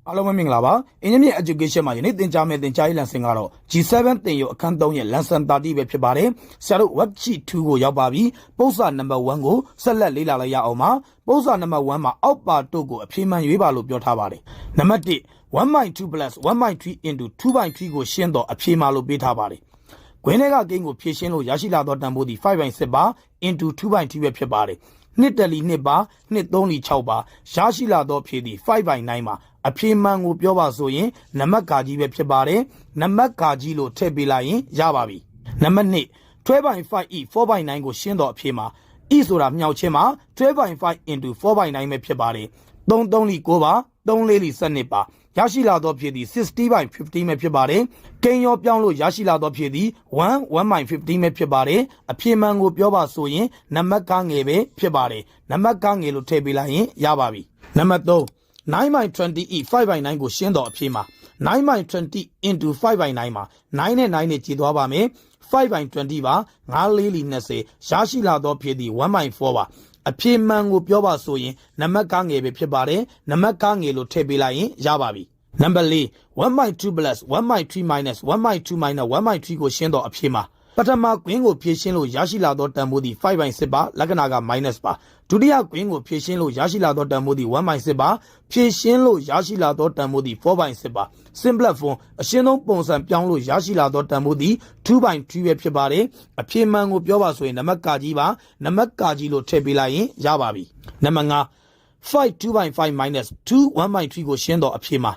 အားလုံးပဲမင်္ဂလာပါအင်ဂျင်နီယာ education မှာယနေ့သင်ကြားမယ့်သင်ကြားရေး lesson ကတော့ G7 သင်ယူအခန်း3ရဲ့ lesson-13 ပဲဖြစ်ပါတယ်ဆရာတို့ worksheet 2ကိုရောက်ပါပြီပုဒ်စာ number 1ကိုဆက်လက်လေ့လာလိုက်ရအောင်ပါပုဒ်စာ number 1မှာအောက်ပါတို့ကိုအဖြေမှန်ရွေးပါလို့ပြောထားပါတယ်နံပါတ်1 1/2 plus 1/3 into 2/3 ကိုရှင်းတော့အဖြေမှလို့ပေးထားပါတယ်ခွင်းထဲကကိန်းကိုဖြည့်ရှင်းလို့ရရှိလာသောတန်ဖိုးသည် 5/6 ပါ into 2/3 ပဲဖြစ်ပါတယ်နှစ်တလီနှစ်ပါနှစ်3လီ6ပါရရှိလာသောဖြေသည် 5/9 ပါအဖြေမှန်ကိုပြောပါဆိုရင်နံပါတ်ကာကြီးပဲဖြစ်ပါတယ်နံပါတ်ကာကြီးလို့ထည့်ပေးလိုက်ရင်ရပါပြီနံပါတ်2 12/5 e 4/9 ကိုရှင်းတော့အဖြေမှာ e ဆိုတာမြောက်ချင်းမှာ 12/5 into 4/9 ပဲဖြစ်ပါတယ်3လီ9ပါ3လီ12ပါရရှိလာသောဖြေသည် 60/15 ပဲဖြစ်ပါတယ်ကိန်းရောပြောင်းလို့ရရှိလာသောဖြေသည် 1/15 ပဲဖြစ်ပါတယ်အဖြေမှန်ကိုပြောပါဆိုရင်နံပါတ်ကားငယ်ပဲဖြစ်ပါတယ်နံပါတ်ကားငယ်လို့ထည့်ပေးလိုက်ရင်ရပါပြီနံပါတ်3 9/20 e 5/9 ကိုရှင်းတော့အဖြေမှာ 9/20 into 5/9 မှာ9နဲ့9နဲ့ကြည်သွားပါမယ် 5/20 ပါ9လေးလီ20ရရှိလာသောဖြေသည် 1/4 ပါအဖြေမှန်ကိုပြောပါဆိုရင်နံပါတ်ကားငယ်ပဲဖြစ်ပါတယ်နံပါတ်ကားငယ်လို့ထည့်ပေးလိုက်ရင်ရပါပြီနံပါတ်4 1/2 plus 1/3 minus 1/2 minus 1/3 ကိုရှင်းတော့အဖြေမှာပထမကွင်းကိုဖြည့်ရှင်းလို့ရရှိလာသောတန်ဖိုးသည် 5/6 ပါလက္ခဏာက minus ပါဒုတိယကွင်းကိုဖြည့်ရှင်းလို့ရရှိလာသောတန်ဖိုးသည် 1/6 ပါဖြည့်ရှင်းလို့ရရှိလာသောတန်ဖိုးသည် 4/6 ပါ simple form အရှင်းဆုံးပုံစံပြောင်းလို့ရရှိလာသောတန်ဖိုးသည် 2/3 ပဲဖြစ်ပါတယ်အဖြေမှန်ကိုပြောပါဆိုရင်နံပါတ်ကာကြီးပါနံပါတ်ကာကြီးလို့ထည့်ပေးလိုက်ရင်ရပါပြီနံပါတ်5 5 2/5 minus 2 1/3 ကိုရှင်းတော့အဖြေမှာ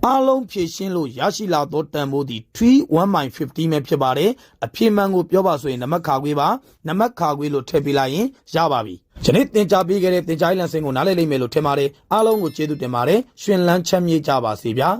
အားလုံးဖြည့်ရှင်းလို့ရရှိလာသောတန်ဖိုးသည် 3/1/15 ပဲဖြစ်ပါတယ်အဖြေမှန်ကိုပြောပါဆိုရင်နံပါတ်ခါခွေးပါနံပါတ်ခါခွေးလို့ထည့်ပေးလိုက်ရင်ရပါပြီယနေ့သင်ကြားပေးခဲ့တဲ့သင်ကြားရေး lesson ကိုနားလည်လိမ့်မယ်လို့ထင်ပါတယ်အားလုံးကိုကျေးဇူးတင်ပါတယ်ရှင်လန်းချမ်းမြေ့ကြပါစေဗျာ